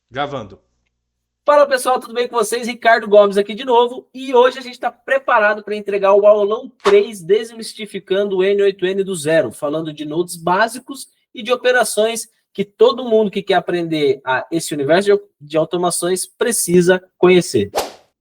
Gravando. Fala pessoal, tudo bem com vocês? Ricardo Gomes aqui de novo e hoje a gente está preparado para entregar o aulão 3 desmistificando o N8N do zero, falando de nodes básicos e de operações que todo mundo que quer aprender esse universo de automações precisa conhecer.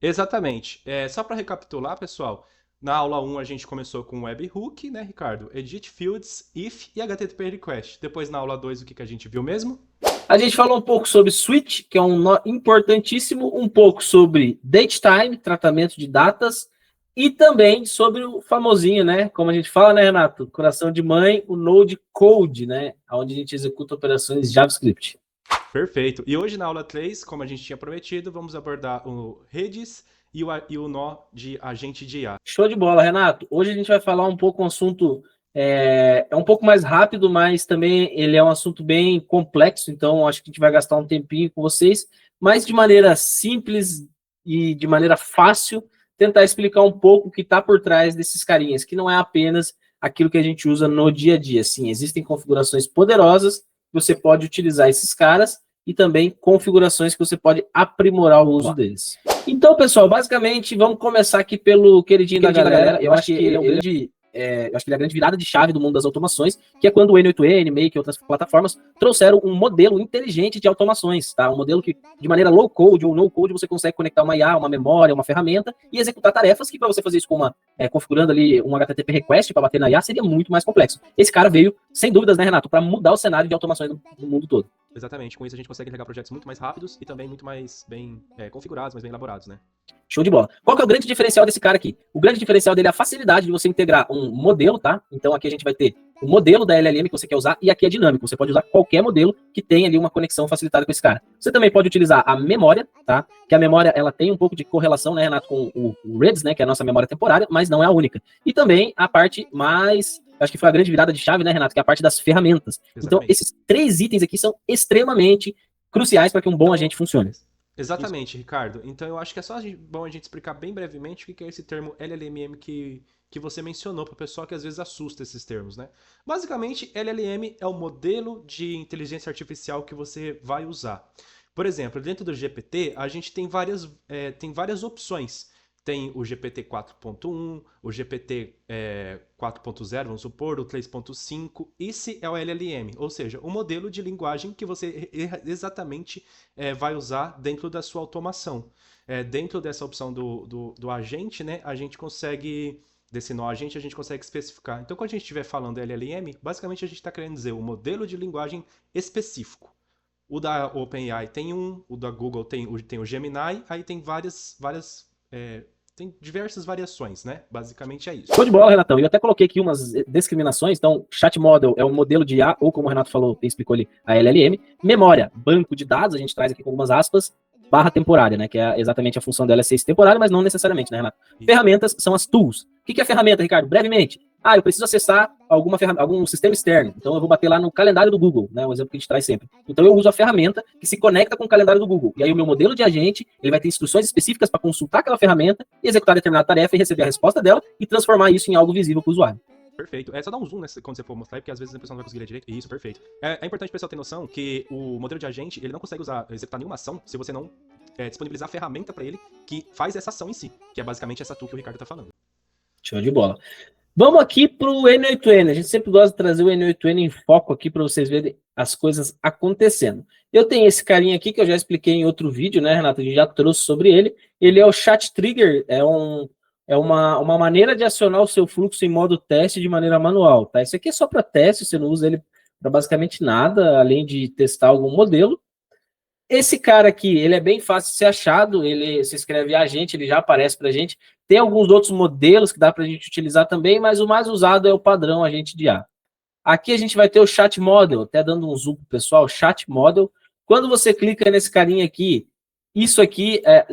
Exatamente. Só para recapitular, pessoal, na aula 1 a gente começou com webhook, né, Ricardo? Edit fields, if e HTTP request. Depois na aula 2 o que a gente viu mesmo? A gente falou um pouco sobre switch, que é um nó importantíssimo, um pouco sobre datetime, tratamento de datas, e também sobre o famosinho, né? Como a gente fala, né, Renato? Coração de mãe, o Node Code, né? Onde a gente executa operações JavaScript. Perfeito. E hoje na aula 3, como a gente tinha prometido, vamos abordar o redes e o nó de agente de IA. Show de bola, Renato. Hoje a gente vai falar um pouco um assunto um pouco mais rápido, mas também ele é um assunto bem complexo, então acho que a gente vai gastar um tempinho com vocês, mas de maneira simples e de maneira fácil, tentar explicar um pouco o que está por trás desses carinhas, que não é apenas aquilo que a gente usa no dia a dia. Sim, existem configurações poderosas, você pode utilizar esses caras, e também configurações que você pode aprimorar o uso deles. Então, pessoal, basicamente, vamos começar aqui pelo queridinho da galera. Eu acho que ele é a grande virada de chave do mundo das automações, que é quando o N8N, Make e outras plataformas trouxeram um modelo inteligente de automações, tá? Um modelo que, de maneira low code ou no code, você consegue conectar uma IA, uma memória, uma ferramenta e executar tarefas que, para você fazer isso com configurando ali um HTTP request para bater na IA, seria muito mais complexo. Esse cara veio, sem dúvidas, né, Renato, para mudar o cenário de automações do mundo todo. Exatamente. Com isso a gente consegue entregar projetos muito mais rápidos e também muito mais bem configurados, mais bem elaborados, né? Show de bola. Qual que é o grande diferencial desse cara aqui? O grande diferencial dele é a facilidade de você integrar um modelo, tá? Então aqui a gente vai ter o modelo da LLM que você quer usar e aqui é dinâmico. Você pode usar qualquer modelo que tenha ali uma conexão facilitada com esse cara. Você também pode utilizar a memória, tá? Que a memória, ela tem um pouco de correlação, né, Renato, com o REDS, né, que é a nossa memória temporária, mas não é a única. E também a parte mais, acho que foi a grande virada de chave, né, Renato, que é a parte das ferramentas. Exatamente. Então esses 3 itens aqui são extremamente cruciais para que um bom agente funcione. Exatamente, Ricardo. Então eu acho que é só bom a gente explicar bem brevemente o que é esse termo LLM que você mencionou para o pessoal que às vezes assusta esses termos, né? Basicamente, LLM é o modelo de inteligência artificial que você vai usar. Por exemplo, dentro do GPT, a gente tem várias opções. Tem o GPT 4.1, o GPT 4.0, vamos supor, o 3.5. Esse é o LLM, ou seja, o modelo de linguagem que você exatamente vai usar dentro da sua automação. Dentro dessa opção do agente, né, a gente consegue, desse nó agente, a gente consegue especificar. Então, quando a gente estiver falando LLM, basicamente a gente está querendo dizer o modelo de linguagem específico. O da OpenAI tem o da Google tem o Gemini, aí tem tem diversas variações, né? Basicamente é isso. Show de bola, Renatão. Eu até coloquei aqui umas discriminações. Então, chat model é um modelo de IA, ou como o Renato falou, explicou ali, a LLM. Memória, banco de dados, a gente traz aqui com algumas aspas, barra temporária, né? Que é exatamente a função dela é ser temporária, mas não necessariamente, né, Renato? Isso. Ferramentas são as tools. O que é ferramenta, Ricardo? Brevemente. Eu preciso acessar algum sistema externo. Então, eu vou bater lá no calendário do Google, né? Um exemplo que a gente traz sempre. Então, eu uso a ferramenta que se conecta com o calendário do Google. E aí, o meu modelo de agente, ele vai ter instruções específicas para consultar aquela ferramenta, executar determinada tarefa e receber a resposta dela e transformar isso em algo visível para o usuário. Perfeito. É só dar um zoom quando você for mostrar, porque às vezes a pessoa não vai conseguir ler direito. Isso, perfeito. É importante o pessoal ter noção que o modelo de agente, ele não consegue executar nenhuma ação se você não disponibilizar a ferramenta para ele que faz essa ação em si, que é basicamente essa tool que o Ricardo está falando. Show de bola. Vamos aqui para o N8N. A gente sempre gosta de trazer o N8N em foco aqui para vocês verem as coisas acontecendo. Eu tenho esse carinha aqui que eu já expliquei em outro vídeo, né, Renato? A gente já trouxe sobre ele. Ele é o Chat Trigger, é uma maneira de acionar o seu fluxo em modo teste de maneira manual, tá? Isso aqui é só para teste, você não usa ele para basicamente nada, além de testar algum modelo. Esse cara aqui, ele é bem fácil de ser achado, ele se escreve agente, ele já aparece para a gente. Tem alguns outros modelos que dá para a gente utilizar também, mas o mais usado é o padrão agente de IA. Aqui a gente vai ter o Chat Model, até dando um zoom para o pessoal, Chat Model. Quando você clica nesse carinha aqui, isso aqui é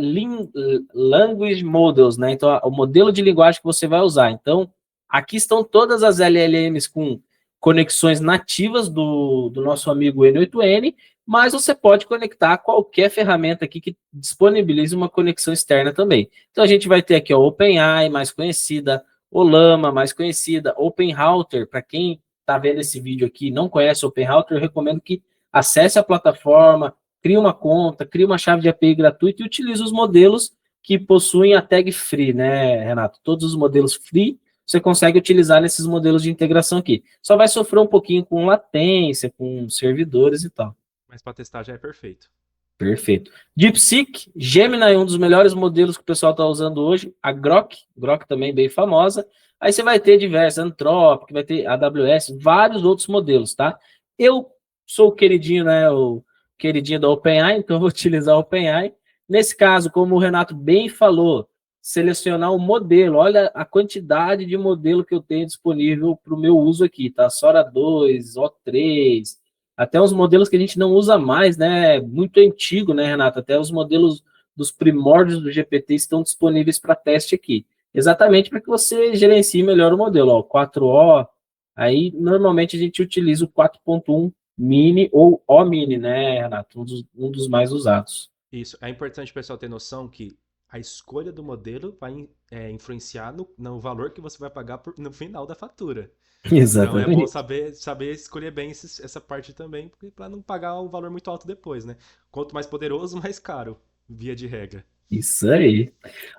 Language Models, né? Então, o modelo de linguagem que você vai usar. Então, aqui estão todas as LLMs com conexões nativas do nosso amigo N8N, mas você pode conectar qualquer ferramenta aqui que disponibilize uma conexão externa também. Então, a gente vai ter aqui a OpenAI, mais conhecida, Olama, mais conhecida, OpenRouter, para quem está vendo esse vídeo aqui e não conhece o OpenRouter, eu recomendo que acesse a plataforma, cria uma conta, cria uma chave de API gratuita e utiliza os modelos que possuem a tag free, né, Renato? Todos os modelos free você consegue utilizar nesses modelos de integração aqui. Só vai sofrer um pouquinho com latência, com servidores e tal. Mas para testar já é perfeito. Perfeito. DeepSeek, Gemini é um dos melhores modelos que o pessoal está usando hoje. A Grok também bem famosa. Aí você vai ter diversos, Anthropic, vai ter AWS, vários outros modelos, tá? Eu sou o queridinho, né? O queridinho da OpenAI, então eu vou utilizar a OpenAI. Nesse caso, como o Renato bem falou, selecionar o modelo. Olha a quantidade de modelo que eu tenho disponível para o meu uso aqui, tá? Sora 2, O3, até os modelos que a gente não usa mais, né? Muito antigo, né, Renato? Até os modelos dos primórdios do GPT estão disponíveis para teste aqui. Exatamente para que você gerencie melhor o modelo. Ó, 4O, aí normalmente a gente utiliza o 4.1 mini ou O mini, né, Renato? Um dos mais usados. Isso. É importante o pessoal ter noção que a escolha do modelo vai influenciar no valor que você vai pagar no final da fatura. Então é bom Exatamente. saber escolher bem essa parte também, para não pagar um valor muito alto depois, né? Quanto mais poderoso, mais caro, via de regra. Isso aí.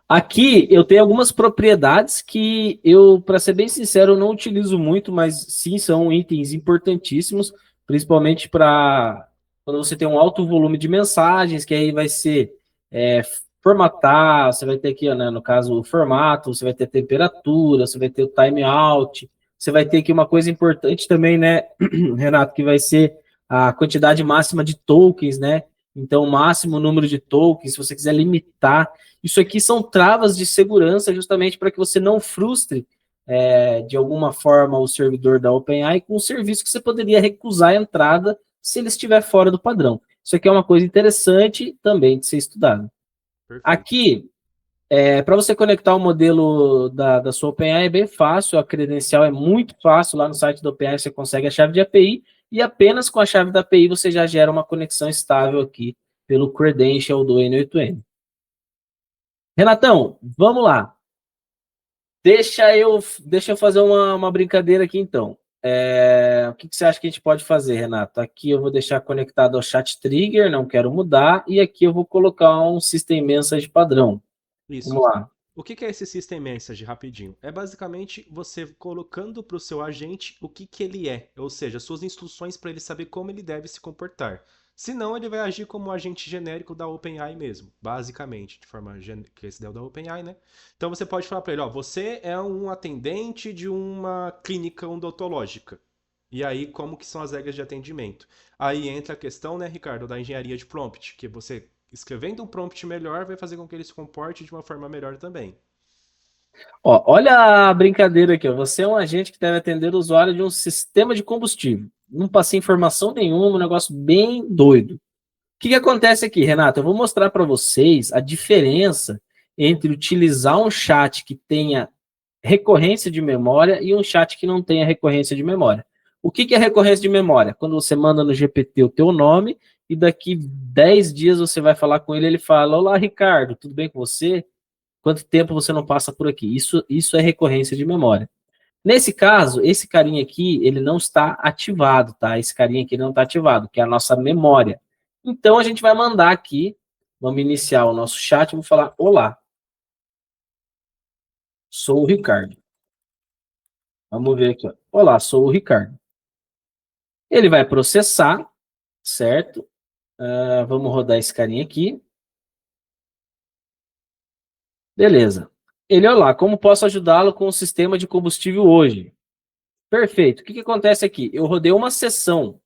Aqui eu tenho algumas propriedades que eu, para ser bem sincero, não utilizo muito, mas sim são itens importantíssimos, principalmente para quando você tem um alto volume de mensagens, que aí vai ser é, formatar, você vai ter aqui, né, no caso, o formato, você vai ter temperatura, você vai ter o timeout, você vai ter aqui uma coisa importante também, né, Renato, que vai ser a quantidade máxima de tokens, né? Então, o máximo número de tokens, se você quiser limitar. Isso aqui são travas de segurança justamente para que você não frustre de alguma forma o servidor da OpenAI com um serviço que você poderia recusar a entrada se ele estiver fora do padrão. Isso aqui é uma coisa interessante também de ser estudado. Perfeito. Aqui, para você conectar o modelo da sua OpenAI é bem fácil, a credencial é muito fácil, lá no site da OpenAI você consegue a chave de API e apenas com a chave da API você já gera uma conexão estável aqui pelo credential do N8N. Renatão, vamos lá. Deixa eu fazer uma brincadeira aqui, então. O que você acha que a gente pode fazer, Renato? Aqui eu vou deixar conectado ao chat trigger, não quero mudar, e aqui eu vou colocar um system message padrão. Isso. Vamos lá. O que é esse System Message, rapidinho? É basicamente você colocando para o seu agente o que ele é, ou seja, suas instruções para ele saber como ele deve se comportar. Senão, ele vai agir como um agente genérico da OpenAI mesmo, basicamente, de forma que esse é o da OpenAI, né? Então você pode falar para ele, ó, você é um atendente de uma clínica odontológica. E aí, como que são as regras de atendimento? Aí entra a questão, né, Ricardo, da engenharia de prompt, que você escrevendo um prompt melhor vai fazer com que ele se comporte de uma forma melhor também. Ó, olha a brincadeira aqui. Ó. Você é um agente que deve atender o usuário de um sistema de combustível. Não passei informação nenhuma, um negócio bem doido. O que acontece aqui, Renato? Eu vou mostrar para vocês a diferença entre utilizar um chat que tenha recorrência de memória e um chat que não tenha recorrência de memória. O que é recorrência de memória? Quando você manda no GPT o teu nome e daqui 10 dias você vai falar com ele, ele fala, olá, Ricardo, tudo bem com você? Quanto tempo você não passa por aqui? Isso é recorrência de memória. Nesse caso, esse carinha aqui, ele não está ativado, tá? Esse carinha aqui não está ativado, que é a nossa memória. Então, a gente vai mandar aqui, vamos iniciar o nosso chat, vou falar, olá, sou o Ricardo. Vamos ver aqui, ó. Olá, sou o Ricardo. Ele vai processar, certo? Vamos rodar esse carinha aqui. Beleza. Ele, olá, como posso ajudá-lo com o sistema de combustível hoje? Perfeito. O que acontece aqui? Eu rodei uma sessão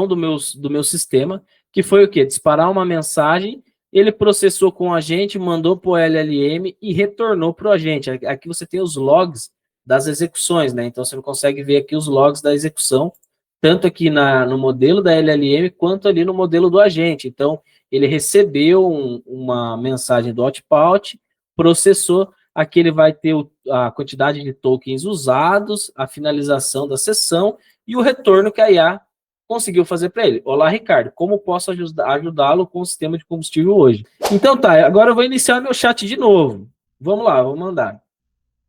do meu sistema, que foi o quê? Disparar uma mensagem, ele processou com o agente, mandou para o LLM e retornou para o agente. Aqui você tem os logs das execuções, né? Então você consegue ver aqui os logs da execução, tanto aqui no modelo da LLM, quanto ali no modelo do agente. Então, ele recebeu uma mensagem do outbound, processou, aqui ele vai ter a quantidade de tokens usados, a finalização da sessão, e o retorno que a IA conseguiu fazer para ele. Olá, Ricardo, como posso ajudá-lo com o sistema de combustível hoje? Então tá, agora eu vou iniciar meu chat de novo. Vamos lá, vou mandar.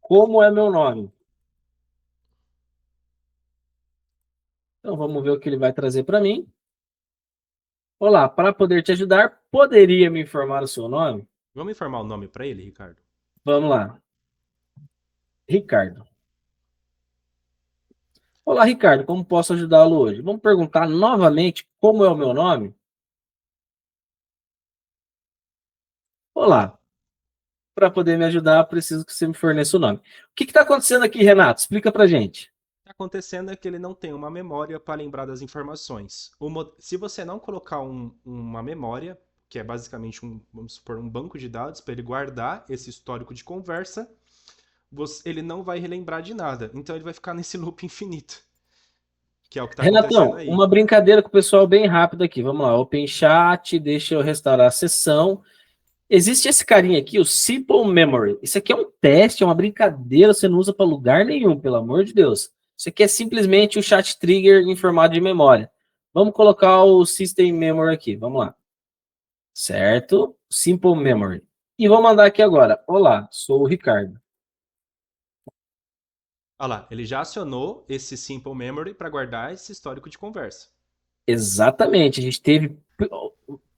Como é meu nome? Então vamos ver o que ele vai trazer para mim. Olá, para poder te ajudar, poderia me informar o seu nome? Vamos informar o nome para ele, Ricardo? Vamos lá. Ricardo. Olá, Ricardo, como posso ajudá-lo hoje? Vamos perguntar novamente como é o meu nome? Olá, para poder me ajudar, preciso que você me forneça o nome. O que está acontecendo aqui, Renato? Explica para gente. O que está acontecendo é que ele não tem uma memória para lembrar das informações. Se você não colocar uma memória, que é basicamente vamos supor, um banco de dados para ele guardar esse histórico de conversa, ele não vai relembrar de nada. Então ele vai ficar nesse loop infinito. Que é o que está acontecendo Renatão, aí. uma brincadeira com o pessoal bem rápido aqui. Vamos lá, Open Chat, deixa eu restaurar a sessão. Existe esse carinha aqui, o Simple Memory. Isso aqui é um teste, é uma brincadeira, você não usa para lugar nenhum, pelo amor de Deus. Isso aqui é simplesmente o chat trigger em formato de memória. Vamos colocar o System Memory aqui, vamos lá. Certo? Simple Memory. E vou mandar aqui agora. Olá, sou o Ricardo. Olha lá, ele já acionou esse Simple Memory para guardar esse histórico de conversa. Exatamente, a gente teve...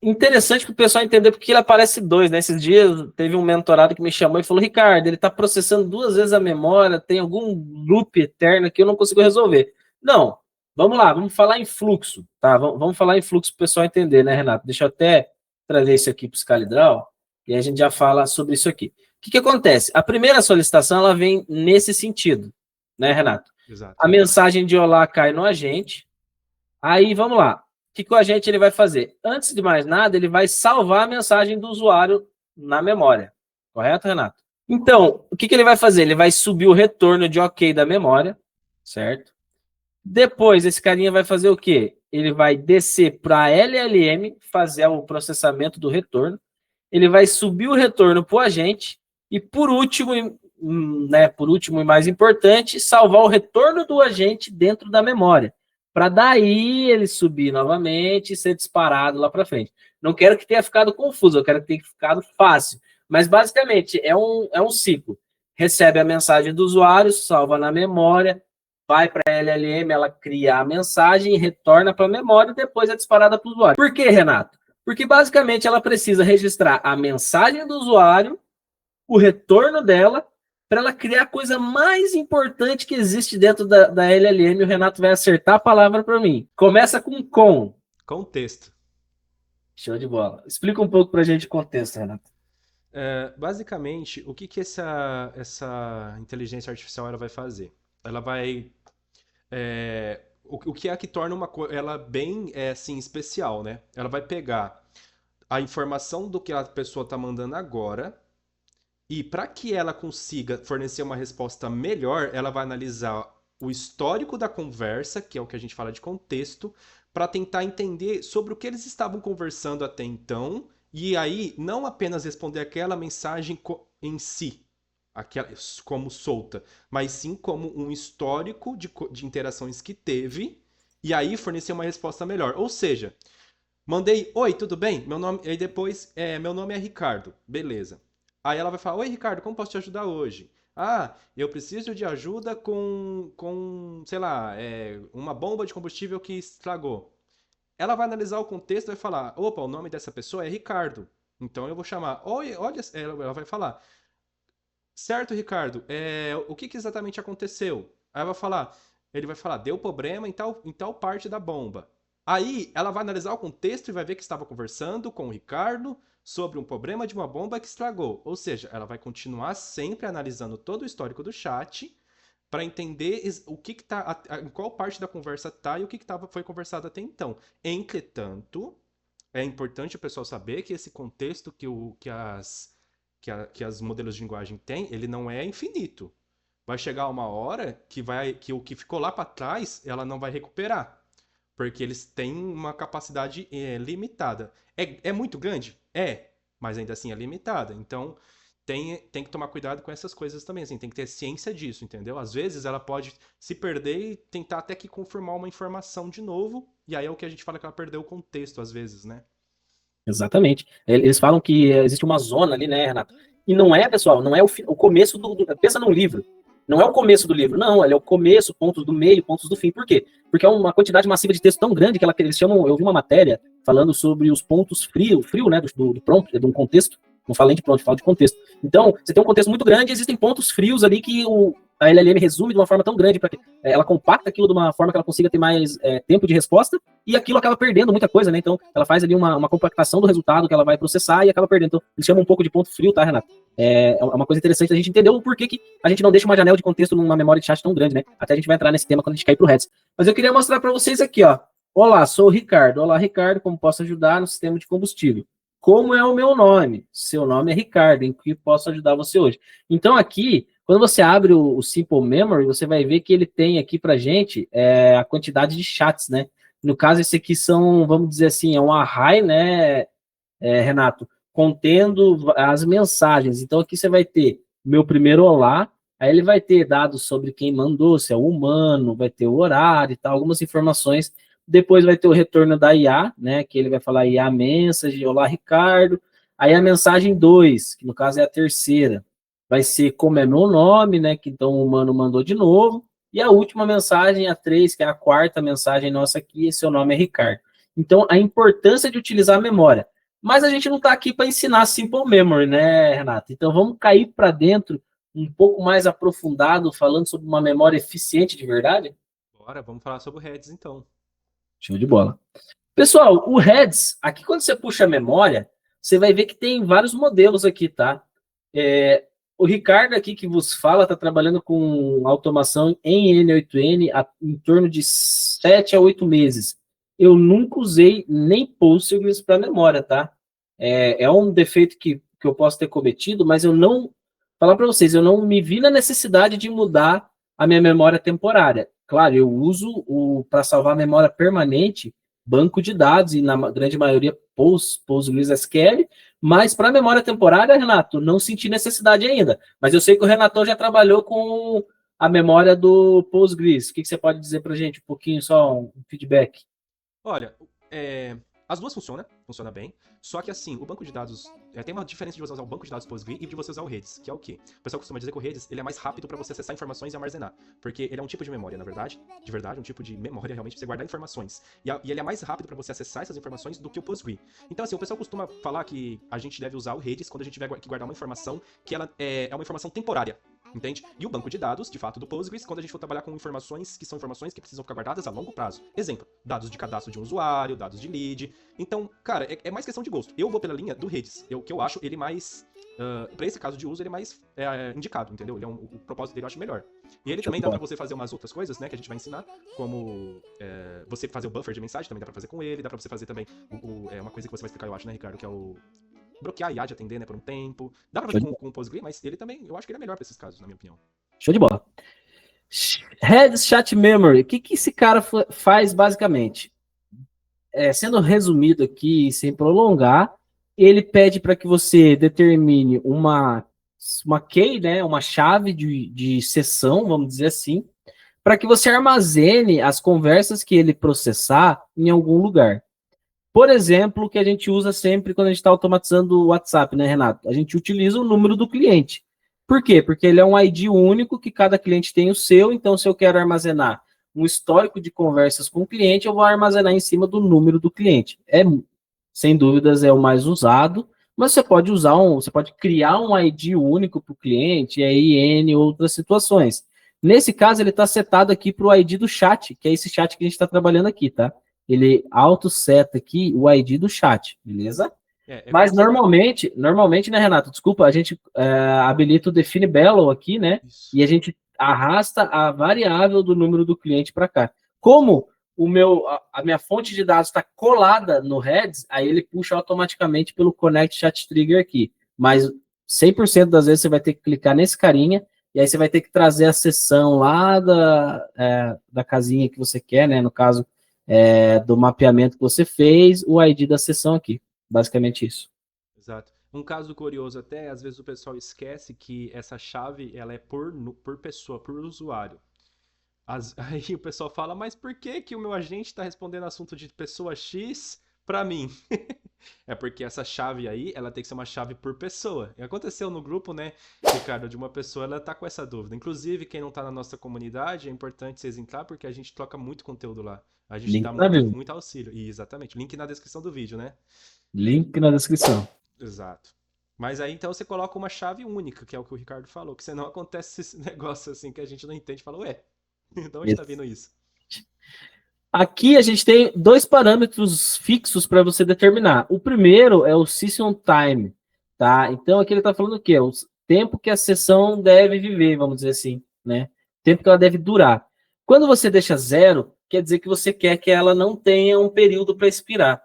Interessante para o pessoal entender porque ele aparece dois, né? Esses dias teve um mentorado que me chamou e falou: Ricardo, ele está processando 2 vezes a memória, tem algum loop eterno que eu não consigo resolver. Não, vamos lá, vamos falar em fluxo, tá? Vamos falar em fluxo para o pessoal entender, né, Renato? Deixa eu até trazer isso aqui para o Scalidral e aí a gente já fala sobre isso aqui. O que acontece? A primeira solicitação ela vem nesse sentido, né, Renato? Exato. A mensagem de olá cai no agente. Aí, vamos lá. O que o agente ele vai fazer? Antes de mais nada, ele vai salvar a mensagem do usuário na memória. Correto, Renato? Então, o que ele vai fazer? Ele vai subir o retorno de OK da memória, certo? Depois, esse carinha vai fazer o quê? Ele vai descer para a LLM, fazer o processamento do retorno. Ele vai subir o retorno para o agente. E, por último, né, por último e mais importante, salvar o retorno do agente dentro da memória, para daí ele subir novamente e ser disparado lá para frente. Não quero que tenha ficado confuso, eu quero que tenha ficado fácil. Mas, basicamente, é um ciclo. Recebe a mensagem do usuário, salva na memória, vai para a LLM, ela cria a mensagem, retorna para a memória e depois é disparada para o usuário. Por quê, Renato? Porque, basicamente, ela precisa registrar a mensagem do usuário, o retorno dela, para ela criar a coisa mais importante que existe dentro da LLM. O Renato vai acertar a palavra para mim. Começa com. Contexto. Show de bola. Explica um pouco para a gente o contexto, Renato. Basicamente, o que essa inteligência artificial ela vai fazer? Ela vai... o que é que torna ela bem assim, especial, né? Ela vai pegar a informação do que a pessoa está mandando agora. E para que ela consiga fornecer uma resposta melhor, ela vai analisar o histórico da conversa, que é o que a gente fala de contexto, para tentar entender sobre o que eles estavam conversando até então, e aí não apenas responder aquela mensagem em si, como solta, mas sim como um histórico de interações que teve, e aí fornecer uma resposta melhor. Ou seja, mandei, oi, tudo bem? Meu nome, e depois, meu nome é Ricardo, beleza. Aí ela vai falar, oi Ricardo, como posso te ajudar hoje? Ah, eu preciso de ajuda sei lá, uma bomba de combustível que estragou. Ela vai analisar o contexto e vai falar, opa, o nome dessa pessoa é Ricardo. Então eu vou chamar, oi, olha, ela vai falar, certo, Ricardo, o que exatamente aconteceu? Aí ele vai falar, deu problema em tal parte da bomba. Aí ela vai analisar o contexto e vai ver que estava conversando com o Ricardo sobre um problema de uma bomba que estragou. Ou seja, ela vai continuar sempre analisando todo o histórico do chat para entender o que tá, em qual parte da conversa tá e o que foi conversado até então. Entretanto, é importante o pessoal saber que esse contexto que as modelos de linguagem têm, ele não é infinito. Vai chegar uma hora que o que ficou lá para trás, ela não vai recuperar. Porque eles têm uma capacidade limitada. É muito grande? Mas ainda assim é limitada. Então, tem que tomar cuidado com essas coisas também. Assim, tem que ter ciência disso, entendeu? Às vezes ela pode se perder e tentar até que confirmar uma informação de novo. E aí é o que a gente fala que ela perdeu o contexto, às vezes, né? Exatamente. Eles falam que existe uma zona ali, né, Renato? E não é, pessoal, não é o começo pensa num livro. Não é o começo do livro, não, ele é o começo, pontos do meio, pontos do fim. Por quê? Porque é uma quantidade massiva de texto tão grande que eles chamam, eu vi uma matéria falando sobre os pontos frio, né, do prompt, de um contexto. Não falo nem de prompt, falo de contexto. Então, você tem um contexto muito grande e existem pontos frios ali que a LLM resume de uma forma tão grande, para que ela compacta aquilo de uma forma que ela consiga ter mais tempo de resposta, e aquilo acaba perdendo muita coisa, né? Então, ela faz ali uma compactação do resultado que ela vai processar e acaba perdendo. Então, eles chamam um pouco de ponto frio, tá, Renato? É uma coisa interessante a gente entender o porquê que a gente não deixa uma janela de contexto numa memória de chat tão grande, né? Até a gente vai entrar nesse tema quando a gente cair pro Heads. Mas eu queria mostrar para vocês aqui, ó. Olá, sou o Ricardo. Olá, Ricardo, como posso ajudar no sistema de combustível? Como é o meu nome? Seu nome é Ricardo, em que posso ajudar você hoje? Então, aqui, quando você abre o Simple Memory, você vai ver que ele tem aqui pra gente a quantidade de chats, né? No caso, esse aqui são, vamos dizer assim, é um array, né, Renato, contendo as mensagens. Então, aqui você vai ter meu primeiro olá, aí ele vai ter dados sobre quem mandou, se é o humano, vai ter o horário e tal, algumas informações. Depois vai ter o retorno da IA, né, que ele vai falar IA message, olá, Ricardo. Aí a mensagem 2, que no caso é a terceira, vai ser como é meu nome, né, que então o humano mandou de novo. E a última mensagem, a 3, que é a quarta mensagem nossa aqui, seu nome é Ricardo. Então, a importância de utilizar a memória. Mas a gente não está aqui para ensinar Simple Memory, né, Renato? Então, vamos cair para dentro um pouco mais aprofundado, falando sobre uma memória eficiente de verdade? Bora, vamos falar sobre o Heads, então. Show de bola. Pessoal, o Heads, aqui quando você puxa a memória, você vai ver que tem vários modelos aqui, tá? O Ricardo aqui que vos fala está trabalhando com automação em N8N em torno de 7 a 8 meses. Eu nunca usei nem Postgres para memória, tá? É um defeito que eu posso ter cometido, mas eu não... Falar para vocês, eu não me vi na necessidade de mudar a minha memória temporária. Claro, eu uso para salvar a memória permanente, banco de dados, e na grande maioria PostgreSQL, mas para memória temporária, Renato, não senti necessidade ainda. Mas eu sei que o Renato já trabalhou com a memória do Postgres. O que você pode dizer para a gente? Um pouquinho, só um feedback. Olha, as duas funciona bem, só que assim, o banco de dados, tem uma diferença de você usar o banco de dados Postgre e de você usar o Redis, que é o quê? O pessoal costuma dizer que o Redis, ele é mais rápido para você acessar informações e armazenar, porque ele é um tipo de memória, na verdade, de verdade, um tipo de memória realmente pra você guardar informações, e ele é mais rápido para você acessar essas informações do que o Postgre. Então assim, o pessoal costuma falar que a gente deve usar o Redis quando a gente tiver que guardar uma informação que ela é uma informação temporária. Entende? E o banco de dados, de fato, do Postgres, quando a gente for trabalhar com informações que são informações que precisam ficar guardadas a longo prazo. Exemplo, dados de cadastro de um usuário, dados de lead. Então, cara, é mais questão de gosto. Eu vou pela linha do Redis, que eu acho ele mais... pra esse caso de uso, ele é mais indicado, entendeu? O propósito dele eu acho melhor. E ele também dá pra você fazer umas outras coisas, né, que a gente vai ensinar, como você fazer o buffer de mensagem, também dá pra fazer com ele, dá pra você fazer também uma coisa que você vai explicar, eu acho, né, Ricardo, que é o bloquear a IA de atender, né, por um tempo. Dá pra fazer com o Postgre, mas ele também, eu acho que ele é melhor pra esses casos, na minha opinião. Show de bola. Heads Chat Memory, o que esse cara faz basicamente? Sendo resumido aqui, sem prolongar, ele pede para que você determine uma key, né, uma chave de sessão, vamos dizer assim, para que você armazene as conversas que ele processar em algum lugar. Por exemplo, que a gente usa sempre quando a gente está automatizando o WhatsApp, né, Renato? A gente utiliza o número do cliente. Por quê? Porque ele é um ID único, que cada cliente tem o seu, então se eu quero armazenar um histórico de conversas com o cliente, eu vou armazenar em cima do número do cliente. Sem dúvidas, é o mais usado, mas você pode você pode criar um ID único para o cliente, e aí N outras situações. Nesse caso, ele está setado aqui para o ID do chat, que é esse chat que a gente está trabalhando aqui, tá? Ele auto-seta aqui o ID do chat, beleza? Mas normalmente, né, Renato? Desculpa, a gente habilita o define bellow aqui, né? Isso. E a gente arrasta a variável do número do cliente para cá. Como a minha fonte de dados está colada no Heads, aí ele puxa automaticamente pelo Connect Chat Trigger aqui. Mas 100% das vezes você vai ter que clicar nesse carinha, e aí você vai ter que trazer a sessão lá da casinha que você quer, né? No caso, do mapeamento que você fez, o ID da sessão aqui. Basicamente isso. Exato. Um caso curioso até, às vezes o pessoal esquece que essa chave ela é por pessoa, por usuário. Aí o pessoal fala, mas por que o meu agente está respondendo assunto de pessoa X para mim? É porque essa chave aí, ela tem que ser uma chave por pessoa. E aconteceu no grupo, né, Ricardo, de uma pessoa, ela tá com essa dúvida. Inclusive, quem não tá na nossa comunidade, é importante vocês entrar, porque a gente troca muito conteúdo lá. A gente Link dá na bio. muito auxílio. E, exatamente. Link na descrição do vídeo, né? Link na descrição. Exato. Mas aí então você coloca uma chave única, que é o que o Ricardo falou, que senão acontece esse negócio assim que a gente não entende. Fala, ué, de onde tá vindo isso? Aqui a gente tem dois parâmetros fixos para você determinar. O primeiro é o session time, tá? Então aqui ele está falando o quê? O tempo que a sessão deve viver, vamos dizer assim, né? Tempo que ela deve durar. Quando você deixa zero, quer dizer que você quer que ela não tenha um período para expirar.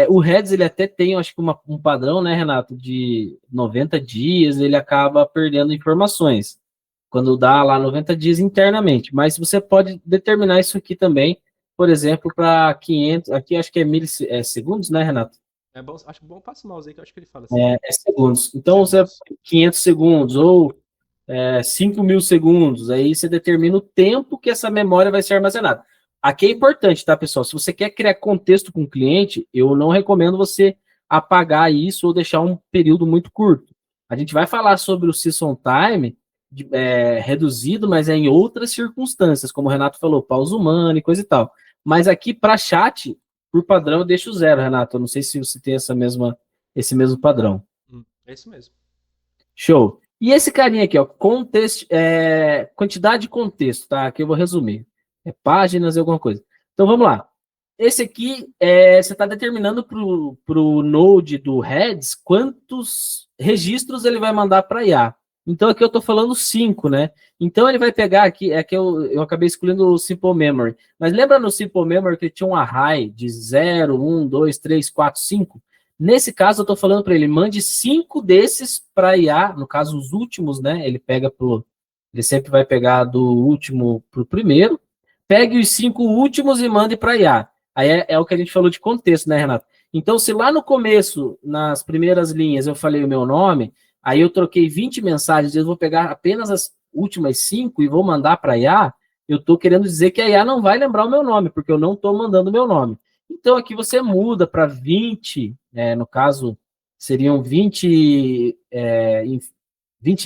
O Redis, ele até tem, acho que um padrão, né, Renato, de 90 dias, ele acaba perdendo informações quando dá lá 90 dias internamente. Mas você pode determinar isso aqui também, por exemplo, para 500, aqui acho que é segundos, né, Renato? É bom, acho bom, passa o mouse aí que eu acho que ele fala assim. É segundos. Então, você Segundos. 500 segundos ou 5.000 segundos, aí você determina o tempo que essa memória vai ser armazenada. Aqui é importante, tá, pessoal? Se você quer criar contexto com o cliente, eu não recomendo você apagar isso ou deixar um período muito curto. A gente vai falar sobre o Season Time reduzido, mas é em outras circunstâncias, como o Renato falou, pausa humana e coisa e tal. Mas aqui, para chat, por padrão, eu deixo zero, Renato. Eu não sei se você tem esse mesmo padrão. É isso mesmo. Show. E esse carinha aqui, ó, quantidade de contexto, tá? Aqui eu vou resumir. Páginas e alguma coisa. Então vamos lá. Esse aqui, você está determinando para o Node do Heads quantos registros ele vai mandar para IA. Então aqui eu estou falando 5, né? Então ele vai pegar aqui, é que eu acabei escolhendo o Simple Memory. Mas lembra no Simple Memory que tinha um array de 0, 1, 2, 3, 4, 5? Nesse caso, eu estou falando para ele, mande 5 desses para IA, no caso, os últimos, né? Ele sempre vai pegar do último para o primeiro. Pegue os 5 últimos e mande para IA. Aí é o que a gente falou de contexto, né, Renato? Então, se lá no começo, nas primeiras linhas, eu falei o meu nome, aí eu troquei 20 mensagens, eu vou pegar apenas as últimas 5 e vou mandar para a IA, eu estou querendo dizer que a IA não vai lembrar o meu nome, porque eu não estou mandando o meu nome. Então, aqui você muda para 20, no caso, seriam 20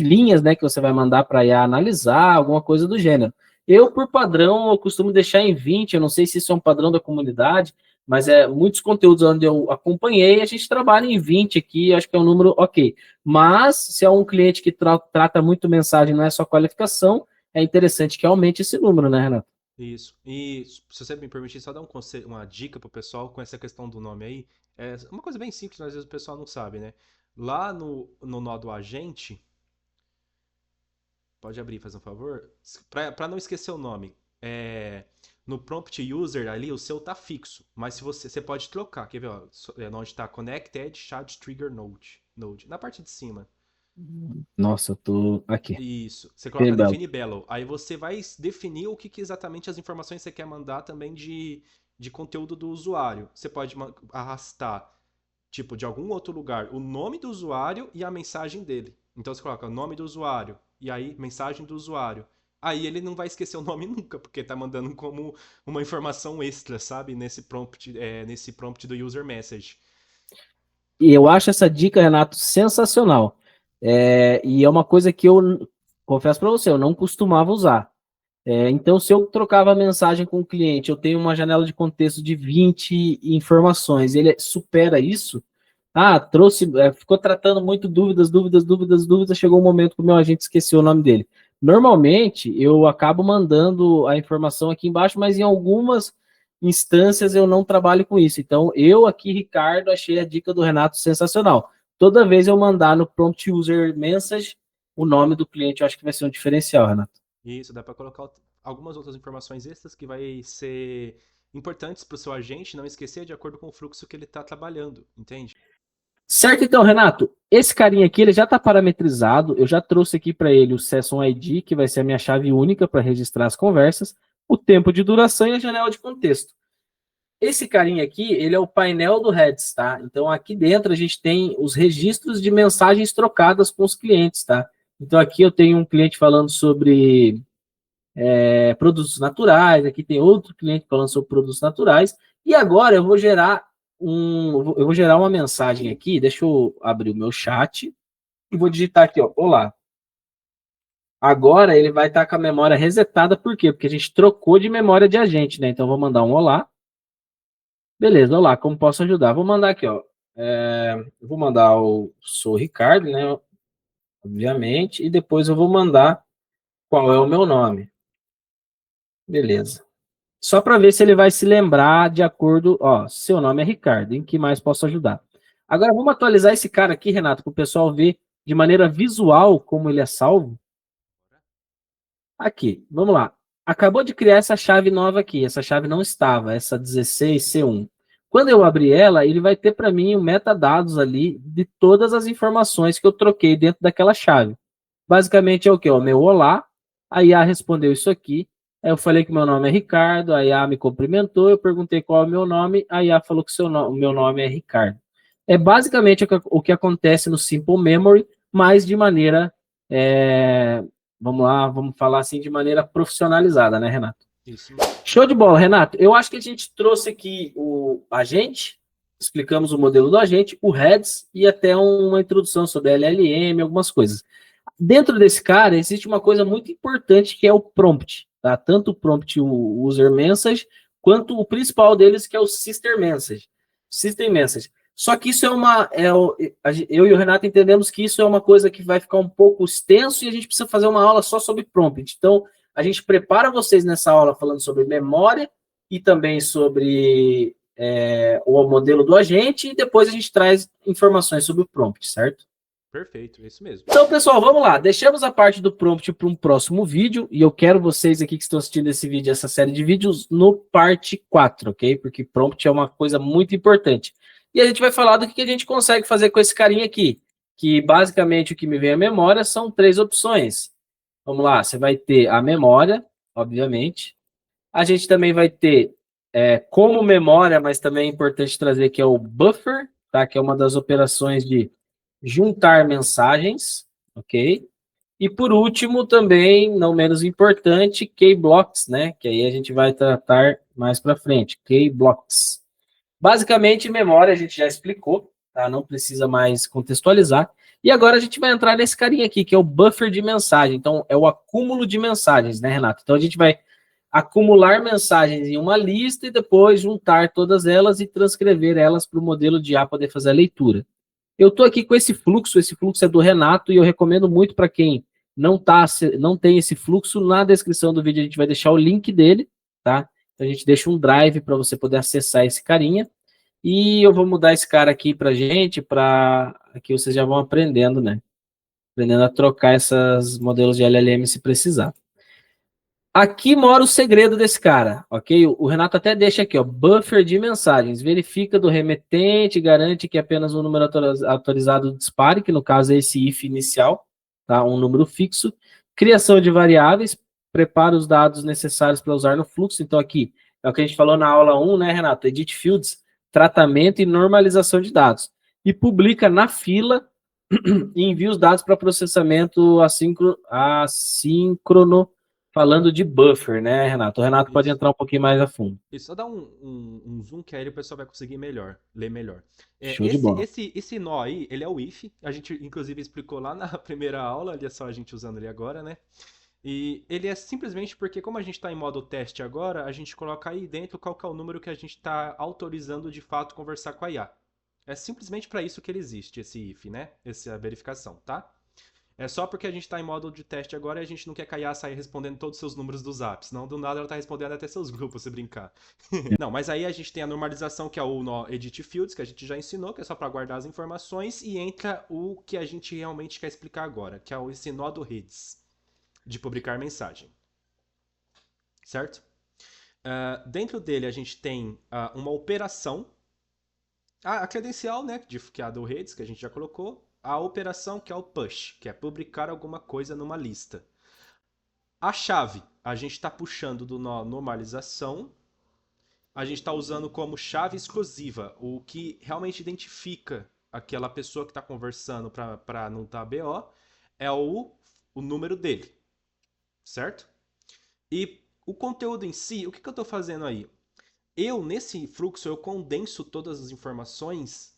linhas, né, que você vai mandar para a IA analisar, alguma coisa do gênero. Eu, por padrão, eu costumo deixar em 20, eu não sei se isso é um padrão da comunidade, mas muitos conteúdos onde eu acompanhei, a gente trabalha em 20 aqui, acho que é um número ok. Mas, se é um cliente que trata muito mensagem, não é só qualificação, é interessante que aumente esse número, né, Renato? Isso. E se você me permitir, só dar uma dica pro pessoal com essa questão do nome aí. É uma coisa bem simples, mas às vezes o pessoal não sabe, né? Lá no nó do agente, pode abrir, faz um favor. Para não esquecer o nome, no prompt user ali, o seu tá fixo. Mas se você pode trocar. Quer ver? Ó, onde está Connected Chat Trigger Node. Na parte de cima. Nossa, eu tô aqui. Isso. Você coloca Belo. Define Bellow. Aí você vai definir o que exatamente as informações você quer mandar também de conteúdo do usuário. Você pode arrastar, tipo, de algum outro lugar, o nome do usuário e a mensagem dele. Então você coloca o nome do usuário e aí mensagem do usuário. Aí ele não vai esquecer o nome nunca, porque tá mandando como uma informação extra, sabe? Nesse prompt do user message. E eu acho essa dica, Renato, sensacional. E é uma coisa que eu confesso para você, eu não costumava usar. Então, se eu trocava a mensagem com o cliente, eu tenho uma janela de contexto de 20 informações, ele supera isso. Ficou tratando muito dúvidas, chegou um momento que o meu agente esqueceu o nome dele. Normalmente, eu acabo mandando a informação aqui embaixo, mas em algumas instâncias eu não trabalho com isso. Então, eu aqui, Ricardo, achei a dica do Renato sensacional. Toda vez eu mandar no prompt user message o nome do cliente, eu acho que vai ser um diferencial, Renato. Isso, dá para colocar algumas outras informações extras que vai ser importantes para o seu agente não esquecer de acordo com o fluxo que ele está trabalhando, entende? Certo, então, Renato, esse carinha aqui, ele já está parametrizado, eu já trouxe aqui para ele o Session ID, que vai ser a minha chave única para registrar as conversas, o tempo de duração e a janela de contexto. Esse carinha aqui, ele é o painel do Heads, tá? Então, aqui dentro a gente tem os registros de mensagens trocadas com os clientes, tá? Então, aqui eu tenho um cliente falando sobre produtos naturais, aqui tem outro cliente falando sobre produtos naturais, e agora eu vou gerar uma mensagem aqui, deixa eu abrir o meu chat, e vou digitar aqui, ó, olá. Agora ele vai estar com a memória resetada, por quê? Porque a gente trocou de memória de agente, né? Então, eu vou mandar um olá, Beleza, vamos lá, como posso ajudar? Vou mandar aqui, ó. Eu vou mandar sou o Ricardo, né? Obviamente, e depois eu vou mandar qual é o meu nome. Beleza. Só para ver se ele vai se lembrar de acordo, ó, seu nome é Ricardo, em que mais posso ajudar? Agora vamos atualizar esse cara aqui, Renato, para o pessoal ver de maneira visual como ele é salvo. Aqui, vamos lá. Acabou de criar essa chave nova aqui. Essa chave não estava, essa 16C1. Quando eu abrir ela, ele vai ter para mim um metadados ali de todas as informações que eu troquei dentro daquela chave. Basicamente é o que? O meu olá, a IA respondeu isso aqui. Aí eu falei que meu nome é Ricardo, a IA me cumprimentou, eu perguntei qual é o meu nome, a IA falou que o meu nome é Ricardo. É basicamente o que acontece no Simple Memory, mas de maneira é, vamos lá, vamos falar assim de maneira profissionalizada, né, Renato? Isso mesmo. Show de bola, Renato. Eu acho que a gente trouxe aqui o agente, explicamos o modelo do agente, o heads e até uma introdução sobre LLM, algumas coisas. Dentro desse cara, existe uma coisa muito importante que é o prompt, tá? Tanto o prompt o user message, quanto o principal deles, que é o system message. System message. Só que isso eu e o Renato entendemos que isso é uma coisa que vai ficar um pouco extenso e a gente precisa fazer uma aula só sobre prompt. Então, a gente prepara vocês nessa aula falando sobre memória e também sobre o modelo do agente e depois a gente traz informações sobre o prompt, certo? Perfeito, é isso mesmo. Então, pessoal, vamos lá. Deixamos a parte do prompt para um próximo vídeo. E eu quero vocês aqui que estão assistindo esse vídeo, essa série de vídeos, no parte 4, ok? Porque prompt é uma coisa muito importante. E a gente vai falar do que a gente consegue fazer com esse carinha aqui. Que basicamente o que me vem à memória são 3 opções. Vamos lá, você vai ter a memória, obviamente. A gente também vai ter como memória, mas também é importante trazer que é o buffer, tá? Que é uma das operações de juntar mensagens, ok? E por último, também, não menos importante, keyblocks, né? Que aí a gente vai tratar mais para frente, keyblocks. Basicamente, memória a gente já explicou, tá? Não precisa mais contextualizar. E agora a gente vai entrar nesse carinha aqui, que é o buffer de mensagem. Então, é o acúmulo de mensagens, né, Renato? Então, a gente vai acumular mensagens em uma lista e depois juntar todas elas e transcrever elas para o modelo de IA poder fazer a leitura. Eu estou aqui com esse fluxo é do Renato e eu recomendo muito para quem não tem esse fluxo, na descrição do vídeo a gente vai deixar o link dele, tá? Então a gente deixa um drive para você poder acessar esse carinha. E eu vou mudar esse cara aqui para gente, para aqui vocês já vão aprendendo, né? Aprendendo a trocar esses modelos de LLM se precisar. Aqui mora o segredo desse cara, ok? O Renato até deixa aqui, ó, buffer de mensagens. Verifica do remetente, garante que apenas um número autorizado dispare, que no caso é esse if inicial, tá? Um número fixo. Criação de variáveis, prepara os dados necessários para usar no fluxo. Então aqui é o que a gente falou na aula 1, né, Renato? Edit fields, tratamento e normalização de dados. E publica na fila e envia os dados para processamento assíncrono. Falando de buffer, né, Renato? O Renato pode Isso. entrar um pouquinho mais a fundo. Isso, só dá um zoom que aí o pessoal vai conseguir ler melhor. Show de bola. Esse nó aí, ele é o if. A gente, inclusive, explicou lá na primeira aula, olha só a gente usando ele agora, né? E ele é simplesmente porque, como a gente está em modo teste agora, a gente coloca aí dentro qual que é o número que a gente está autorizando de fato conversar com a IA. É simplesmente para isso que ele existe, esse if, né? Essa verificação, tá? É só porque a gente está em modo de teste agora e a gente não quer que a IA saia respondendo todos os seus números do Zap. Senão, do nada, ela tá respondendo até seus grupos, se brincar. Não, mas aí a gente tem a normalização, que é o nó Edit Fields, que a gente já ensinou, que é só para guardar as informações. E entra o que a gente realmente quer explicar agora, que é esse nó do Reads, de publicar mensagem. Certo? Dentro dele a gente tem uma operação. A credencial, né, que é a do Reads, que a gente já colocou. A operação, que é o push, que é publicar alguma coisa numa lista. A chave, a gente está puxando do nó normalização, a gente está usando como chave exclusiva, o que realmente identifica aquela pessoa que está conversando para não dar BO, é o número dele, certo? E o conteúdo em si, o que eu estou fazendo aí? Nesse fluxo, eu condenso todas as informações,